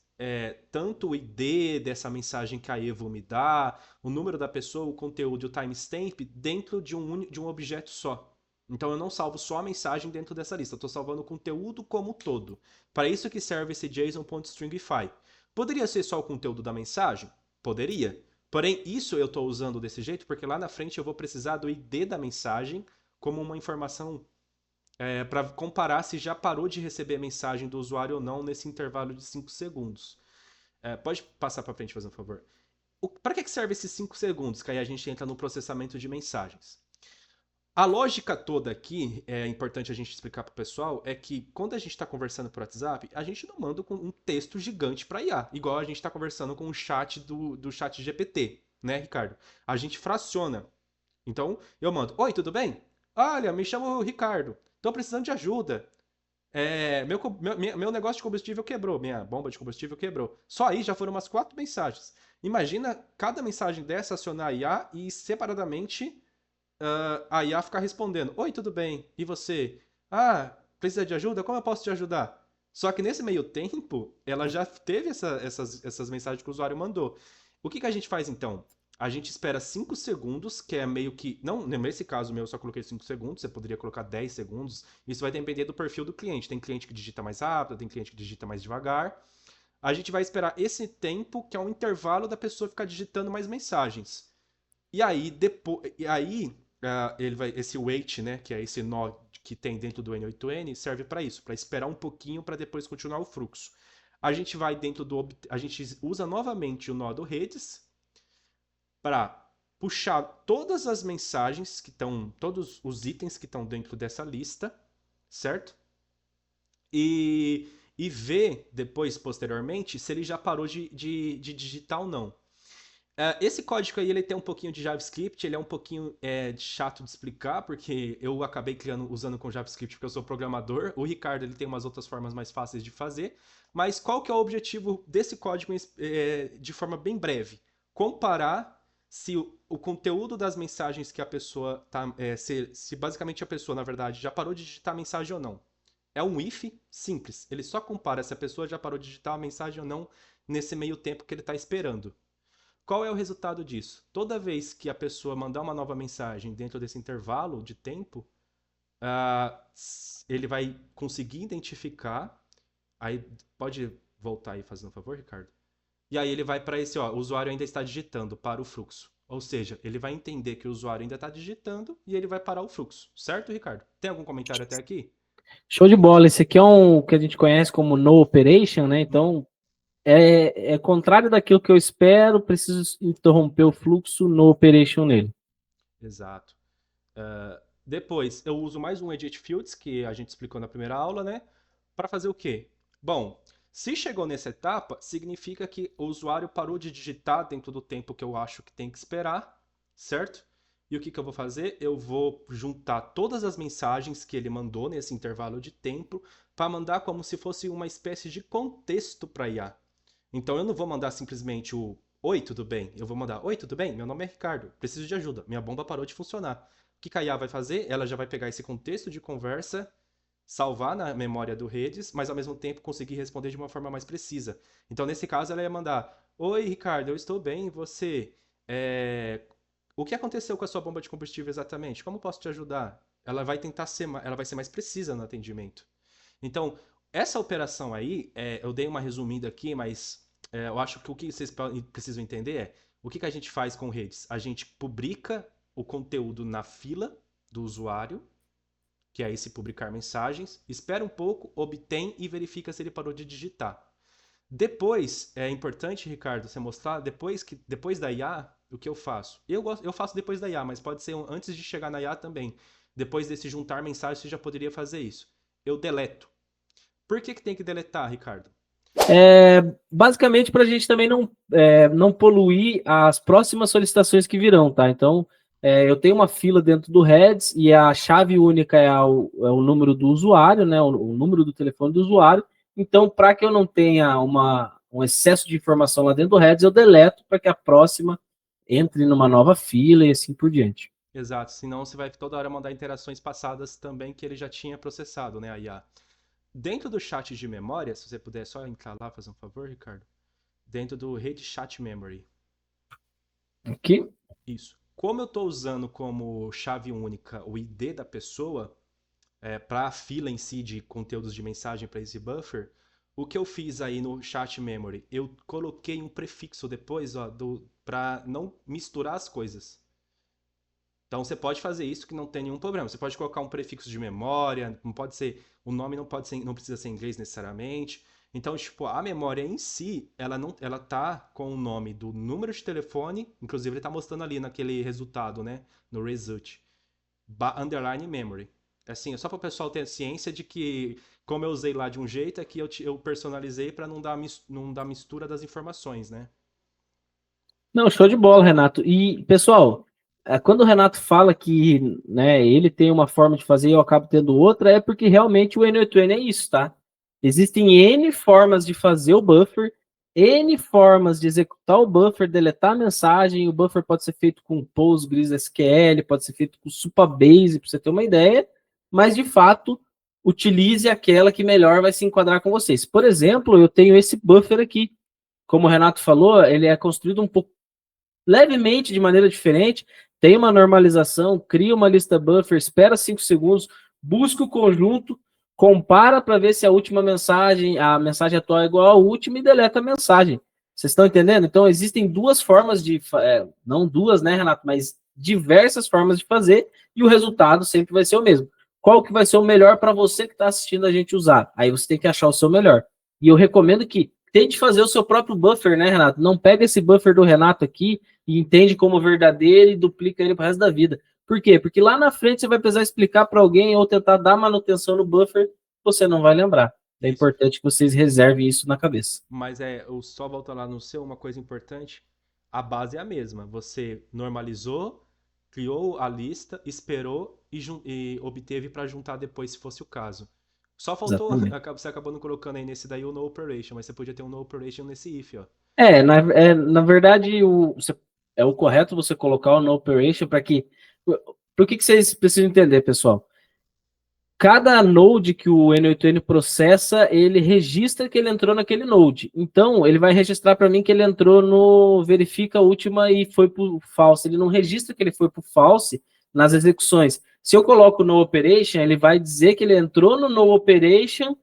tanto o ID dessa mensagem que a Evo me dá, o número da pessoa, o conteúdo e o timestamp, dentro de um objeto só. Então eu não salvo só a mensagem dentro dessa lista, eu estou salvando o conteúdo como um todo. Para isso que serve esse JSON.stringify. Poderia ser só o conteúdo da mensagem? Poderia. Porém, isso eu estou usando desse jeito porque lá na frente eu vou precisar do ID da mensagem como uma informação para comparar se já parou de receber a mensagem do usuário ou não nesse intervalo de 5 segundos. Pode passar para frente, fazendo um favor. Para que serve esses 5 segundos? Que aí a gente entra no processamento de mensagens. A lógica toda aqui, é importante a gente explicar para o pessoal, é que quando a gente está conversando por WhatsApp, a gente não manda com um texto gigante para IA, igual a gente está conversando com o chat do chat GPT, né, Ricardo? A gente fraciona. Então, eu mando, oi, tudo bem? Olha, me chamo Ricardo, estou precisando de ajuda. Meu negócio de combustível quebrou, minha bomba de combustível quebrou. Só aí já foram umas 4 mensagens. Imagina cada mensagem dessa acionar a IA e separadamente a IA ficar respondendo: oi, tudo bem? E você? Ah, precisa de ajuda? Como eu posso te ajudar? Só que nesse meio tempo, ela já teve essas mensagens que o usuário mandou. O que a gente faz então? A gente espera 5 segundos, que é meio que. Não, nesse caso meu, eu só coloquei 5 segundos, você poderia colocar 10 segundos. Isso vai depender do perfil do cliente. Tem cliente que digita mais rápido, tem cliente que digita mais devagar. A gente vai esperar esse tempo, que é um intervalo da pessoa ficar digitando mais mensagens. E aí, depois, esse wait, né, que é esse nó que tem dentro do N8N, serve para isso, para esperar um pouquinho para depois continuar o fluxo. A gente vai dentro a gente usa novamente o nó do redes para puxar todas as mensagens que estão, todos os itens que estão dentro dessa lista, certo? E ver depois, posteriormente, se ele já parou de digitar ou não. Esse código aí ele tem um pouquinho de JavaScript, ele é um pouquinho chato de explicar, porque eu acabei usando com JavaScript porque eu sou programador. O Ricardo ele tem umas outras formas mais fáceis de fazer. Mas qual que é o objetivo desse código de forma bem breve? Comparar se o conteúdo das mensagens que a pessoa tá. Se basicamente a pessoa, na verdade, já parou de digitar a mensagem ou não. É um if simples. Ele só compara se a pessoa já parou de digitar a mensagem ou não nesse meio tempo que ele está esperando. Qual é o resultado disso? Toda vez que a pessoa mandar uma nova mensagem dentro desse intervalo de tempo, ah, ele vai conseguir identificar. Aí pode voltar aí fazendo um favor, Ricardo? E aí ele vai para esse, ó, o usuário ainda está digitando para o fluxo. Ou seja, ele vai entender que o usuário ainda está digitando e ele vai parar o fluxo. Certo, Ricardo? Tem algum comentário até aqui? Show de bola. Esse aqui é um que a gente conhece como no operation, né? Então, é contrário daquilo que eu espero, preciso interromper o fluxo no operation nele. Exato. Depois, eu uso mais um edit fields, que a gente explicou na primeira aula, né? Para fazer o quê? Bom, se chegou nessa etapa, significa que o usuário parou de digitar dentro do tempo que eu acho que tem que esperar, certo? E o que eu vou fazer? Eu vou juntar todas as mensagens que ele mandou nesse intervalo de tempo para mandar como se fosse uma espécie de contexto para IA. Então eu não vou mandar simplesmente o oi, tudo bem? Eu vou mandar oi, tudo bem? Meu nome é Ricardo, preciso de ajuda, minha bomba parou de funcionar. O que a IA vai fazer? Ela já vai pegar esse contexto de conversa, salvar na memória do redes, mas ao mesmo tempo conseguir responder de uma forma mais precisa. Então, nesse caso, ela ia mandar: oi, Ricardo, eu estou bem, e você? O que aconteceu com a sua bomba de combustível exatamente? Como posso te ajudar? Ela vai tentar ela vai ser mais precisa no atendimento. Então, essa operação aí, eu dei uma resumida aqui, mas eu acho que o que vocês precisam entender é o que a gente faz com redes. A gente publica o conteúdo na fila do usuário, que é esse publicar mensagens, espera um pouco, obtém e verifica se ele parou de digitar. Depois, é importante, Ricardo, você mostrar, depois da IA, o que eu faço? Eu faço depois da IA, mas pode ser antes de chegar na IA também. Depois desse juntar mensagens, você já poderia fazer isso. Eu deleto. Por que tem que deletar, Ricardo? Basicamente para a gente também não poluir as próximas solicitações que virão, tá? Então, eu tenho uma fila dentro do Heads e a chave única é o número do usuário, né? O número do telefone do usuário. Então, para que eu não tenha um excesso de informação lá dentro do Heads, eu deleto para que a próxima entre numa nova fila e assim por diante. Exato, senão você vai toda hora mandar interações passadas também que ele já tinha processado, né, a IA. Dentro do chat de memória, se você puder só entrar lá, fazer um favor, Ricardo. Dentro do Rede Chat Memory. Aqui. Isso. Como eu estou usando como chave única o ID da pessoa, para a fila em si de conteúdos de mensagem para esse buffer, o que eu fiz aí no chat memory? Eu coloquei um prefixo depois, ó, para não misturar as coisas. Então você pode fazer isso que não tem nenhum problema. Você pode colocar um prefixo de memória, não pode ser, o nome não pode ser, não precisa ser em inglês necessariamente. Então, tipo, a memória em si, ela não, ela tá com o nome do número de telefone, inclusive ele tá mostrando ali naquele resultado, né, no result, underline memory. Assim, é só para o pessoal ter ciência de que, como eu usei lá de um jeito, é que eu personalizei para não dar mistura das informações, né? Não, show de bola, Renato. E, pessoal, quando o Renato fala que, né, ele tem uma forma de fazer e eu acabo tendo outra, é porque realmente o N8N é isso, tá? Existem N formas de fazer o buffer, N formas de executar o buffer, deletar a mensagem. O buffer pode ser feito com PostgreSQL, pode ser feito com Supabase, para você ter uma ideia, mas, de fato, utilize aquela que melhor vai se enquadrar com vocês. Por exemplo, eu tenho esse buffer aqui. Como o Renato falou, ele é construído um pouco levemente de maneira diferente, tem uma normalização, cria uma lista buffer, espera 5 segundos, busca o conjunto, compara para ver se a mensagem atual é igual à última e deleta a mensagem. Vocês estão entendendo? Então, existem duas formas não duas, né, Renato, mas diversas formas de fazer e o resultado sempre vai ser o mesmo. Qual que vai ser o melhor para você que está assistindo a gente usar? Aí você tem que achar o seu melhor. E eu recomendo que tente fazer o seu próprio buffer, né, Renato? Não pega esse buffer do Renato aqui e entende como verdadeiro e duplica ele para o resto da vida. Por quê? Porque lá na frente você vai precisar explicar para alguém ou tentar dar manutenção no buffer, você não vai lembrar. É Isso. importante que vocês reservem isso na cabeça. Mas eu só volto lá no seu, uma coisa importante, a base é a mesma. Você normalizou, criou a lista, esperou e obteve para juntar depois, se fosse o caso. Só faltou, Exatamente. você acabou não colocando aí nesse daí o no operation, mas você podia ter um no operation nesse if, ó. Na verdade, é o correto você colocar o no operation para que. Por que vocês precisam entender, pessoal? Cada node que o N8N processa, ele registra que ele entrou naquele node. Então, ele vai registrar para mim que ele entrou no verifica a última e foi para o false. Ele não registra que ele foi para o false nas execuções. Se eu coloco no operation, ele vai dizer que ele entrou no operation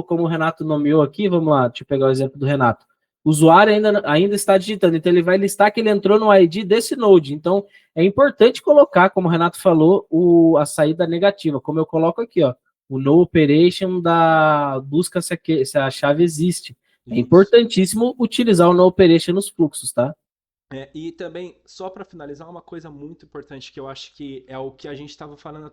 como o Renato nomeou aqui, vamos lá, deixa eu pegar o exemplo do Renato. O usuário ainda está digitando, então ele vai listar que ele entrou no ID desse node. Então, é importante colocar, como o Renato falou, a saída negativa, como eu coloco aqui, ó, o no operation da busca se a chave existe. É Isso. importantíssimo utilizar o no operation nos fluxos, tá? E também, só para finalizar, uma coisa muito importante que eu acho que é o que a gente estava falando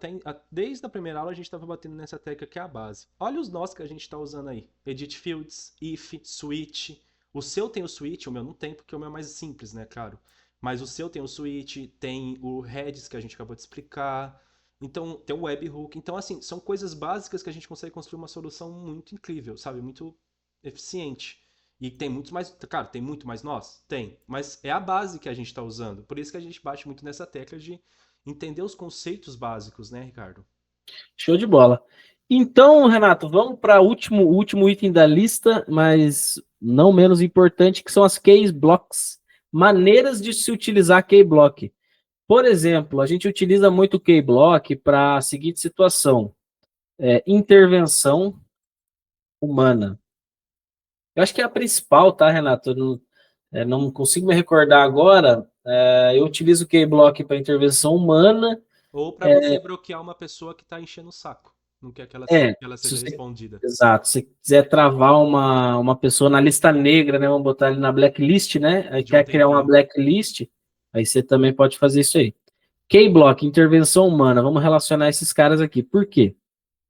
desde a primeira aula, a gente estava batendo nessa tecla que é a base. Olha os nós que a gente está usando aí: edit fields, if, switch. O seu tem o switch, o meu não tem, porque o meu é mais simples, né, claro. Mas o seu tem o switch, tem o heads que a gente acabou de explicar. Então, tem o webhook. Então, assim, são coisas básicas que a gente consegue construir uma solução muito incrível, sabe? Muito eficiente. E tem muito mais, cara, tem muito mais nós? Tem, mas é a base que a gente está usando. Por isso que a gente bate muito nessa tecla de entender os conceitos básicos, né, Ricardo? Show de bola. Então, Renato, vamos para o último item da lista, mas não menos importante, que são as case blocks. Maneiras de se utilizar key block. Por exemplo, a gente utiliza muito o key block para a seguinte situação: intervenção humana. Eu acho que é a principal, tá, Renato? Eu não consigo me recordar agora. Eu utilizo o key block para intervenção humana. Ou para você bloquear uma pessoa que está enchendo o saco. Não quer que que ela Se seja você, respondida. exato, se quiser travar uma pessoa na lista negra, né, vamos botar ele na blacklist, né, aí De um quer criar uma tempinho. blacklist, aí você também pode fazer isso aí. K-Block, intervenção humana, vamos relacionar esses caras aqui. Por quê?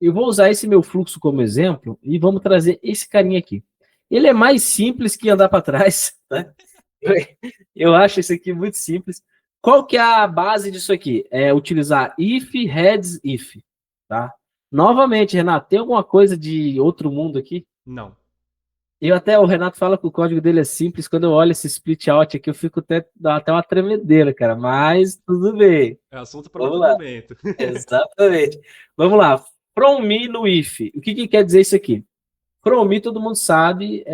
Eu vou usar esse meu fluxo como exemplo e vamos trazer esse carinha aqui. Ele é mais simples que andar para trás, né? Eu acho esse aqui muito simples. Qual que é a base disso aqui? É utilizar if, heads, if, tá? Novamente, Renato, tem alguma coisa de outro mundo aqui? Não. O Renato fala que o código dele é simples, quando eu olho esse split out aqui, eu fico dá até uma tremedeira, cara, mas tudo bem. É assunto para Vamos outro lá. momento. Exatamente. Vamos lá. From me no if. O que quer dizer isso aqui? From me, todo mundo sabe,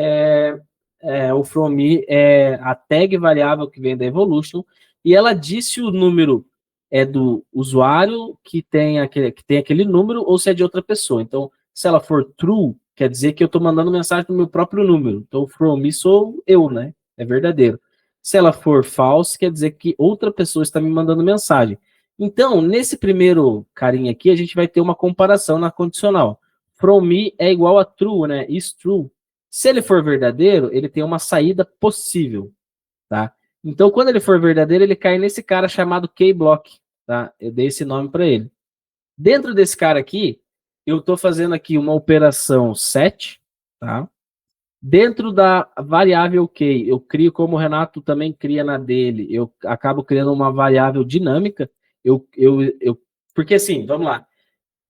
o from me é a tag variável que vem da evolution e ela diz se o número é do usuário que tem aquele número ou se é de outra pessoa. Então, se ela for true, quer dizer que eu estou mandando mensagem do meu próprio número. Então, from me sou eu, né? É verdadeiro. Se ela for false, quer dizer que outra pessoa está me mandando mensagem. Então, nesse primeiro carinha aqui, a gente vai ter uma comparação na condicional. From me é igual a true, né? Is true. Se ele for verdadeiro, ele tem uma saída possível, tá? Então, quando ele for verdadeiro, ele cai nesse cara chamado keyblock, tá? Eu dei esse nome para ele. Dentro desse cara aqui, eu estou fazendo aqui uma operação set, tá? Dentro da variável key, eu crio como o Renato também cria na dele, eu acabo criando uma variável dinâmica, porque assim, vamos lá,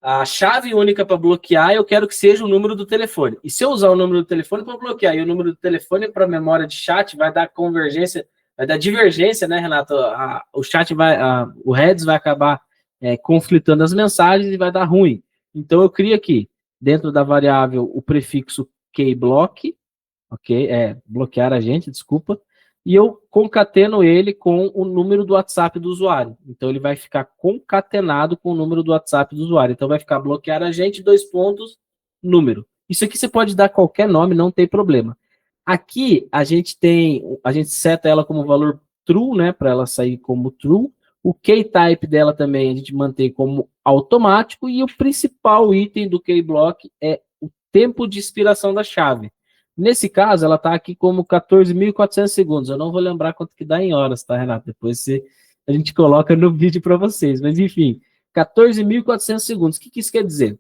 a chave única para bloquear, eu quero que seja o número do telefone. E se eu usar o número do telefone para bloquear e o número do telefone para memória de chat, vai dar convergência, vai dar divergência, né, Renato? O chat vai, o heads vai acabar conflitando as mensagens e vai dar ruim. Então eu crio aqui, dentro da variável, o prefixo keyblock, ok? Bloquear a gente, desculpa. E eu concateno ele com o número do WhatsApp do usuário. Então ele vai ficar concatenado com o número do WhatsApp do usuário. Então vai ficar bloquear a gente, número. Isso aqui você pode dar qualquer nome, não tem problema. Aqui a gente seta ela como valor true, né, para ela sair como true. O key-type dela também a gente mantém como automático e o principal item do keyblock é o tempo de expiração da chave. Nesse caso, ela está aqui como 14.400 segundos. Eu não vou lembrar quanto que dá em horas, tá, Renato? Depois a gente coloca no vídeo para vocês. Mas, enfim, 14.400 segundos. O que isso quer dizer?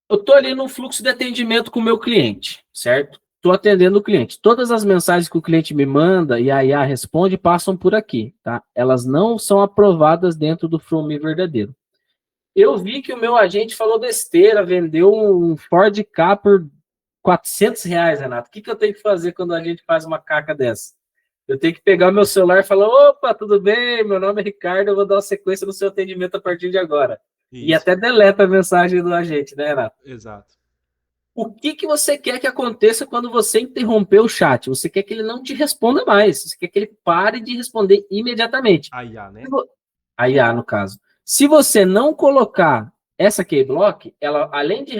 Eu estou ali no fluxo de atendimento com o meu cliente, certo? Estou atendendo o cliente. Todas as mensagens que o cliente me manda e a IA responde passam por aqui, tá? Elas não são aprovadas dentro do From Me verdadeiro. Eu vi que o meu agente falou besteira, vendeu um Ford Ka por R$ 400, Renato. O que eu tenho que fazer quando a gente faz uma caca dessa? Eu tenho que pegar o meu celular e falar: opa, tudo bem? Meu nome é Ricardo, eu vou dar uma sequência no seu atendimento a partir de agora. Isso. E até deleta a mensagem do agente, né, Renato? Exato. O que você quer que aconteça quando você interromper o chat? Você quer que ele não te responda mais. Você quer que ele pare de responder imediatamente. A IA, né? A IA, no caso. Se você não colocar essa keyblock, ela, além de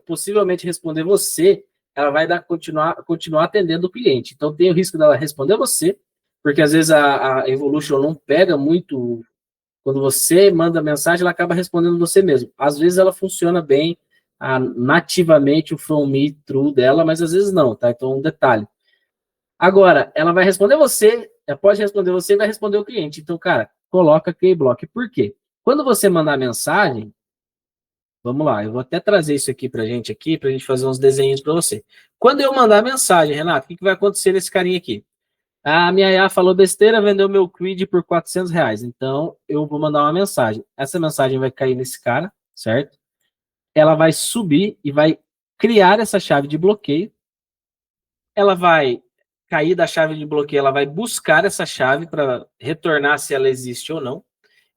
possivelmente responder você, ela vai continuar atendendo o cliente. Então tem o risco dela responder você, porque às vezes a Evolution não pega muito. Quando você manda mensagem, ela acaba respondendo você mesmo. Às vezes ela funciona bem nativamente o From Me True dela, mas às vezes não, tá? Então um detalhe. Agora, ela vai responder você, ela pode responder você e vai responder o cliente. Então, cara, coloca keyblock. Por quê? Quando você mandar mensagem, vamos lá, eu vou até trazer isso aqui pra gente fazer uns desenhos para você. Quando eu mandar mensagem, Renato, o que vai acontecer nesse carinha aqui? A minha IA falou besteira, vendeu meu quid por R$ 400. Então, eu vou mandar uma mensagem. Essa mensagem vai cair nesse cara, certo? Ela vai subir e vai criar essa chave de bloqueio. Ela vai cair da chave de bloqueio, ela vai buscar essa chave para retornar se ela existe ou não.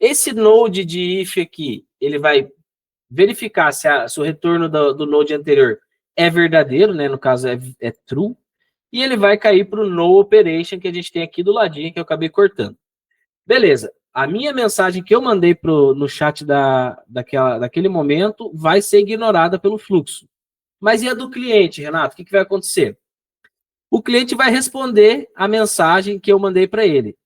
Esse node de if aqui, ele vai verificar se o retorno do node anterior é verdadeiro, né? No caso é true. E ele vai cair para o no operation que a gente tem aqui do ladinho, que eu acabei cortando. Beleza. A minha mensagem que eu mandei no chat daquele momento vai ser ignorada pelo fluxo. Mas e a do cliente, Renato? O que vai acontecer? O cliente vai responder a mensagem que eu mandei para ele.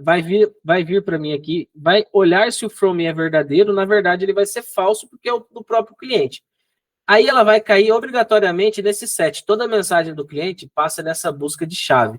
Vai vir para mim aqui, vai olhar se o from me é verdadeiro. Na verdade, ele vai ser falso, porque é do próprio cliente. Aí ela vai cair obrigatoriamente nesse set. Toda mensagem do cliente passa nessa busca de chave.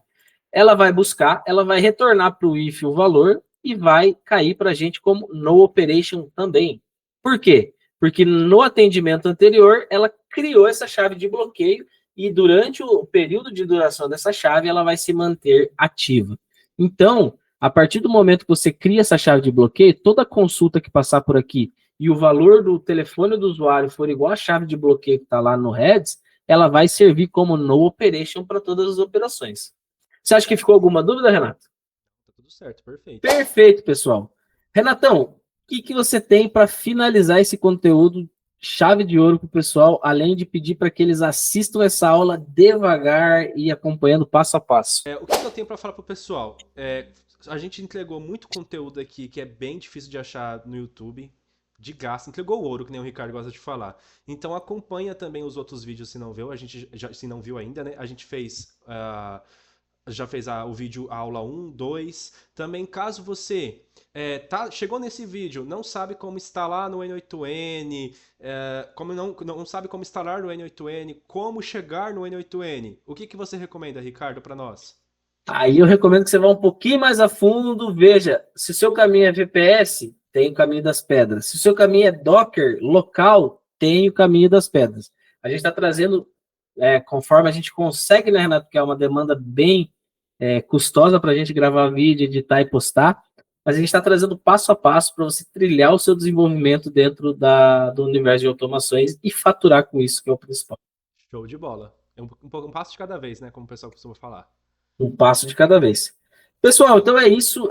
Ela vai buscar, ela vai retornar para o if o valor e vai cair para a gente como no operation também. Por quê? Porque no atendimento anterior, ela criou essa chave de bloqueio e durante o período de duração dessa chave, ela vai se manter ativa. Então, a partir do momento que você cria essa chave de bloqueio, toda consulta que passar por aqui e o valor do telefone do usuário for igual a chave de bloqueio que está lá no heads, ela vai servir como no operation para todas as operações. Você acha que ficou alguma dúvida, Renato? Tá tudo certo, perfeito. Perfeito, pessoal. Renatão, o que você tem para finalizar esse conteúdo chave de ouro para o pessoal, além de pedir para que eles assistam essa aula devagar e acompanhando passo a passo. O que eu tenho para falar pro pessoal? A gente entregou muito conteúdo aqui que é bem difícil de achar no YouTube, de graça, entregou ouro, que nem o Ricardo gosta de falar. Então acompanha também os outros vídeos se não viu, a gente já, se não viu ainda, né? A gente fez já fez o vídeo aula 1, 2. Também caso você chegou nesse vídeo, não sabe como instalar no N8N, como não sabe como instalar no N8N, como chegar no N8N, o que você recomenda, Ricardo, para nós? Aí eu recomendo que você vá um pouquinho mais a fundo, veja, se o seu caminho é VPS, tem o caminho das pedras. Se o seu caminho é Docker local, tem o caminho das pedras. A gente está trazendo, conforme a gente consegue, né, Renato, que é uma demanda bem custosa para a gente gravar vídeo, editar e postar, mas a gente está trazendo passo a passo para você trilhar o seu desenvolvimento dentro do universo de automações e faturar com isso, que é o principal. Show de bola. É um passo de cada vez, né? Como o pessoal costuma falar. Um passo de cada vez. Pessoal, então é isso.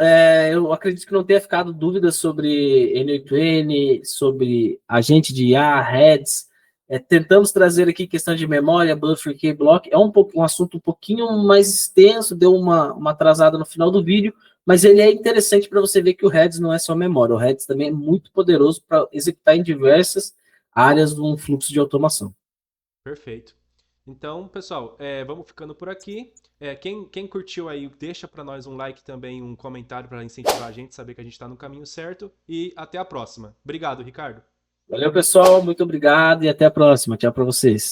Eu acredito que não tenha ficado dúvidas sobre N8N, sobre agente de IA, heads. Tentamos trazer aqui questão de memória, buffer, keyblock. É um assunto um pouquinho mais extenso, deu uma atrasada no final do vídeo, mas ele é interessante para você ver que o heads não é só memória. O heads também é muito poderoso para executar em diversas áreas de um fluxo de automação. Perfeito. Então, pessoal, vamos ficando por aqui. Quem curtiu aí, deixa para nós um like também, um comentário para incentivar a gente, saber que a gente está no caminho certo. E até a próxima. Obrigado, Ricardo. Valeu, pessoal. Muito obrigado e até a próxima. Tchau para vocês.